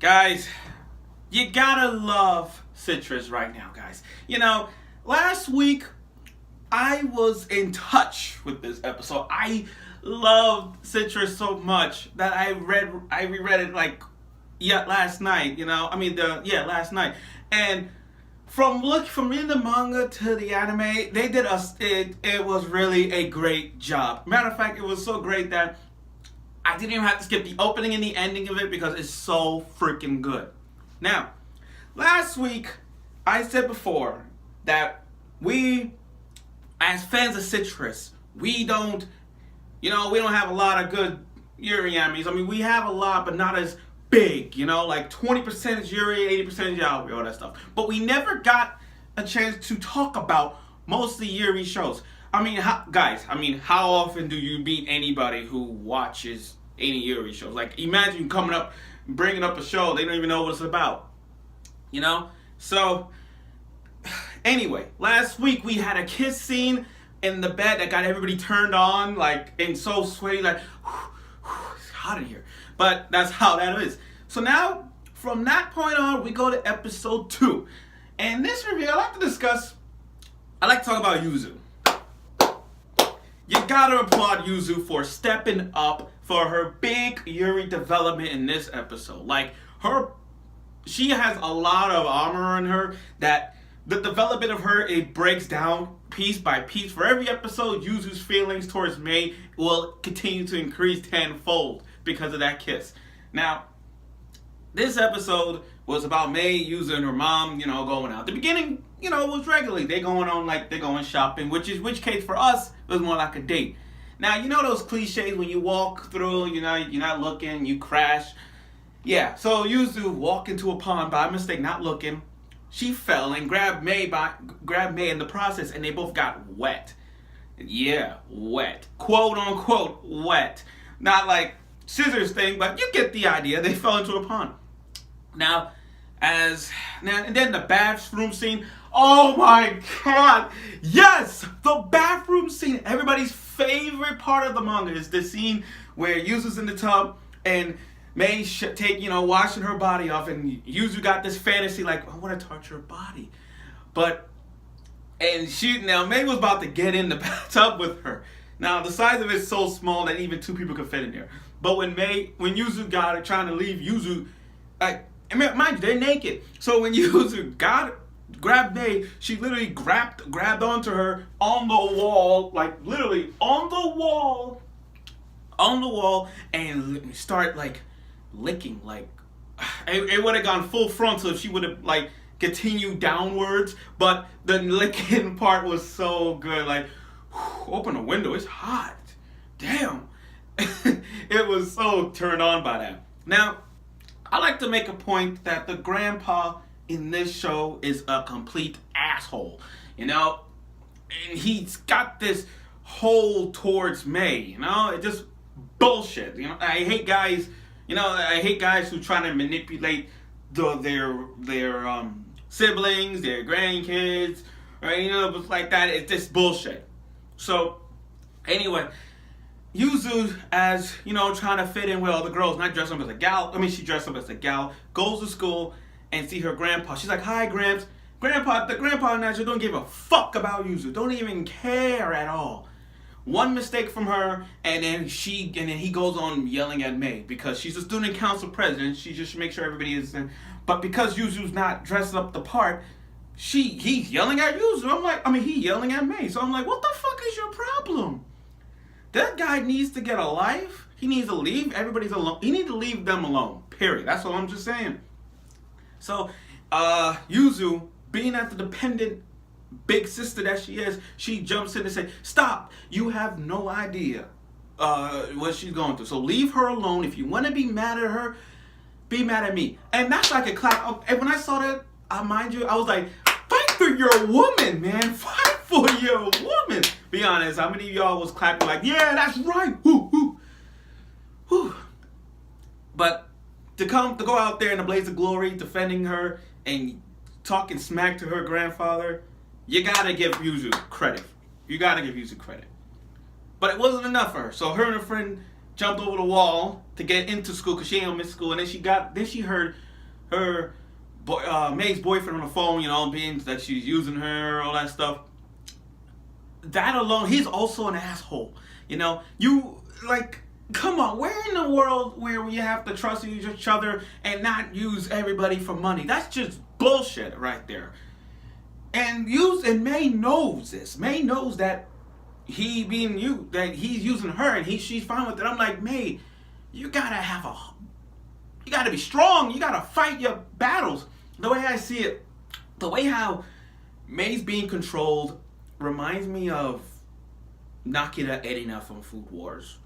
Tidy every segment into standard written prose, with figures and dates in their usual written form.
Guys, you gotta love citrus right now, guys. Last week I was in touch with this episode. I loved citrus so much that I reread it like last night. Last night, and from in the manga to the anime, they did us. It was really a great job. Matter of fact, it was so great that I didn't even have to skip the opening and the ending of it because it's so freaking good. Now, last week, I said before that we, as fans of citrus, we don't have a lot of good yuri animes. I mean, we have a lot, but not as big, like 20% is yuri, 80% is yaoi, all that stuff. But we never got a chance to talk about most of the yuri shows. How often do you meet anybody who watches any Yuri shows? Like, imagine bringing up a show, they don't even know what it's about. So, anyway, last week we had a kiss scene in the bed that got everybody turned on, and so sweaty, it's hot in here. But that's how that is. So now, from that point on, we go to episode 2. And this review, I like to talk about Yuzu. You gotta applaud Yuzu for stepping up for her big Yuri development in this episode. She has a lot of armor in her that the development of her, it breaks down piece by piece. For every episode, Yuzu's feelings towards Mei will continue to increase tenfold because of that kiss. Now, this episode was about Mei, Yuzu, and her mom, going out. The beginning, it was regularly. They're going shopping, which case for us was more like a date. Now, those cliches when you walk through, you're not looking, you crash. Yeah, so Yuzu walked into a pond by mistake, not looking. She fell and grabbed Mei in the process, and they both got wet. Yeah, wet. Quote unquote wet. Not like scissors thing, but you get the idea. They fell into a pond. And then the bathroom scene. Oh my god! Yes! The bathroom scene! Everybody's favorite part of the manga is the scene where Yuzu's in the tub and Mei washing her body off, and Yuzu got this fantasy I want to touch her body. Mei was about to get in the bathtub with her. Now, the size of it is so small that even 2 people could fit in there. But when Yuzu got her trying to leave, Yuzu, mind you, they're naked. So when Yuzu grabbed Mei, she literally grabbed onto her on the wall, literally on the wall, and start licking. It would have gone full frontal if she would have continued downwards, but the licking part was so good. Open the window, it's hot. Damn. It was so turned on by that. Now, I like to make a point that the grandpa in this show is a complete asshole, and he's got this hold towards Mei, it's just bullshit. I hate guys, who try to manipulate their siblings, their grandkids, right? But like that, it's just bullshit. So, anyway, Yuzu, as trying to fit in with all the girls, not dressing up as a gal. She dressed up as a gal, goes to school and see her grandpa. She's like, "Hi, Gramps." The grandpa naturally don't give a fuck about Yuzu. Don't even care at all. One mistake from her, and then he goes on yelling at Mei because she's a student council president. She just makes sure everybody is in. But because Yuzu's not dressed up the part, he's yelling at Yuzu. He's yelling at Mei. So I'm like, what the fuck is your problem? That guy needs to get a life. He needs to leave. Everybody's alone. He needs to leave them alone. Period. That's all I'm just saying. So, Yuzu, being at the dependent big sister that she is, she jumps in and says, "Stop! You have no idea what she's going through. So leave her alone. If you want to be mad at her, be mad at me." And that's like a clap. And when I saw that, mind you, I was like, fight for your woman, man. Fight for your woman. Be honest, how many of y'all was clapping yeah, that's right. Whoo, whoo, whoo. But to go out there in a blaze of glory, defending her and talking smack to her grandfather, you gotta give Yuzu credit. But it wasn't enough for her. So her and her friend jumped over the wall to get into school because she ain't miss school. And then she heard her May's boyfriend on the phone, being that she's using her, all that stuff. That alone, he's also an asshole. Come on, where in the world where we have to trust each other and not use everybody for money? That's just bullshit right there. And May knows this. May knows that he's using her, and she's fine with it. I'm like, May, you gotta be strong. You gotta fight your battles. The way I see it, the way how May's being controlled reminds me of Nakira Erina from Food Wars.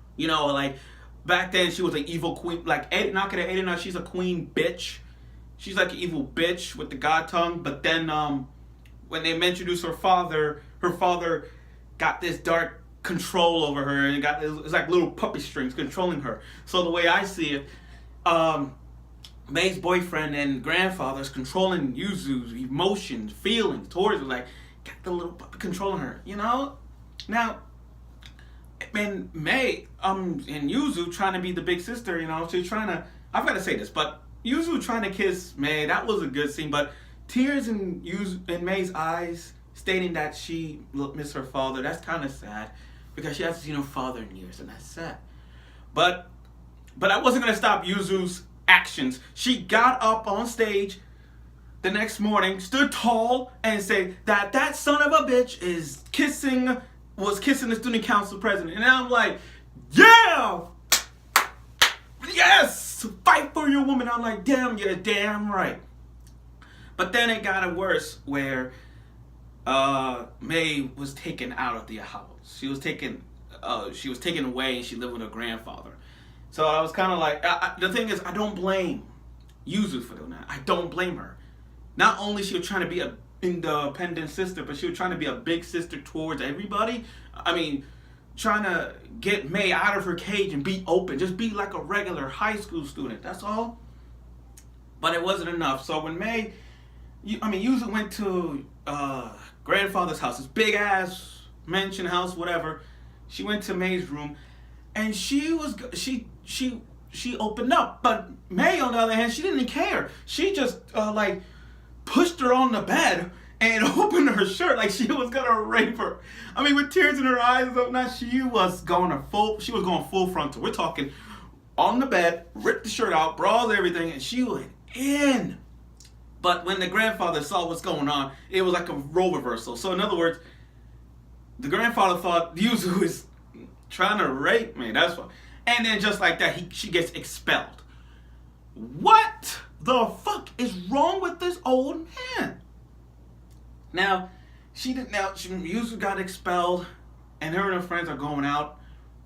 Back then she was an evil queen. Nakira Erina, she's a queen bitch. She's like an evil bitch with the god tongue. But then when they introduced her father got this dark control over her, and it's like little puppy strings controlling her. So the way I see it, May's boyfriend and grandfather is controlling Yuzu's emotions, feelings towards her, got the little puppy controlling her, Now, and May, and Yuzu trying to be the big sister, she's trying to, I've got to say this, but Yuzu trying to kiss May, that was a good scene, but tears in May's eyes stating that she missed her father, that's kind of sad, because she hasn't seen her father in years, and that's sad. But I wasn't going to stop Yuzu's actions. She got up on stage the next morning, stood tall, and said that son of a bitch was kissing the student council president. And I'm like, yeah! Yes! Fight for your woman. I'm like, damn, you're damn right. But then it got worse where May was taken out of the house. She was taken away, and she lived with her grandfather. So I was kind of like, the thing is, I don't blame Yuzu for doing that. I don't blame her. Not only she was trying to be an independent sister, but she was trying to be a big sister towards everybody. I mean, trying to get May out of her cage and be open. Just be like a regular high school student. That's all. But it wasn't enough. So when Yuzu went to grandfather's house, this big ass mansion house, whatever. She went to May's room, and she opened up. But May, on the other hand, she didn't care. She just pushed her on the bed and opened her shirt like she was gonna rape her. I mean, with tears in her eyes and whatnot, she was going full frontal. We're talking on the bed, ripped the shirt out, bras, everything, and she went in. But when the grandfather saw what's going on, it was like a role reversal. So in other words, the grandfather thought Yuzu is trying to rape me. That's what. And then just like that, she gets expelled. What the fuck is wrong with this old man? Now, Yuzu got expelled, and her and her friends are going out.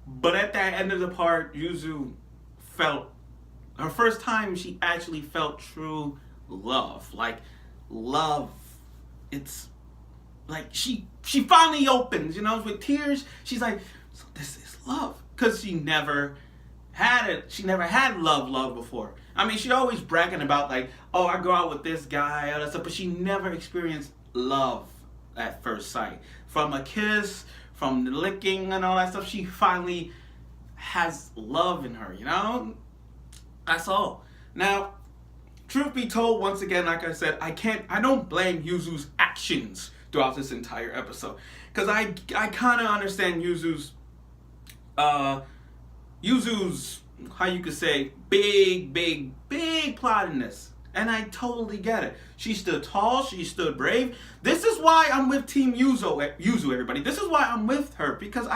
But at that end of the part, Yuzu felt her first time she actually felt true love. Love. It's like she finally opens, with tears. She's like, so this is love. Because she never had it. She never had love before. I mean, she always bragging about oh, I go out with this guy, all that stuff, but she never experienced love at first sight. From a kiss, from the licking and all that stuff, she finally has love in her, That's all. Now, truth be told, once again, like I said, I don't blame Yuzu's actions throughout this entire episode. Because I kind of understand Yuzu's, how you could say, big plot in this. And I totally get it. She stood tall, she stood brave. This is why I'm with Team Yuzu, everybody. This is why I'm with her. Because,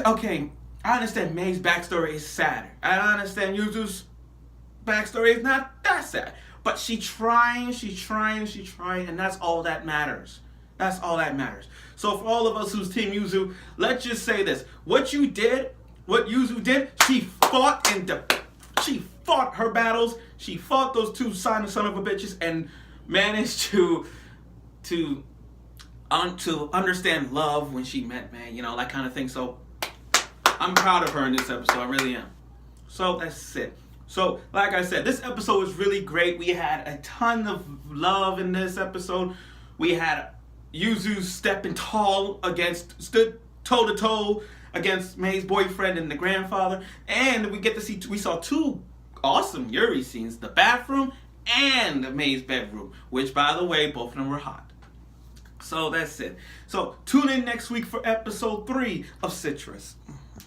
okay, I understand May's backstory is sad. I understand Yuzu's backstory is not that sad. But she's trying, and that's all that matters. That's all that matters. So for all of us who's Team Yuzu, let's just say this. What Yuzu did, she fought her battles. She fought those two son of a bitches and managed to understand love when she met May, that kind of thing. So I'm proud of her in this episode. I really am. So that's it. So, like I said, this episode was really great. We had a ton of love in this episode. We had Yuzu stepping stood toe-to-toe against May's boyfriend and the grandfather. And we saw two awesome yuri scenes, the bathroom and May's bedroom, which, by the way, both of them were hot. So that's it. So tune in next week for episode 3 of Citrus.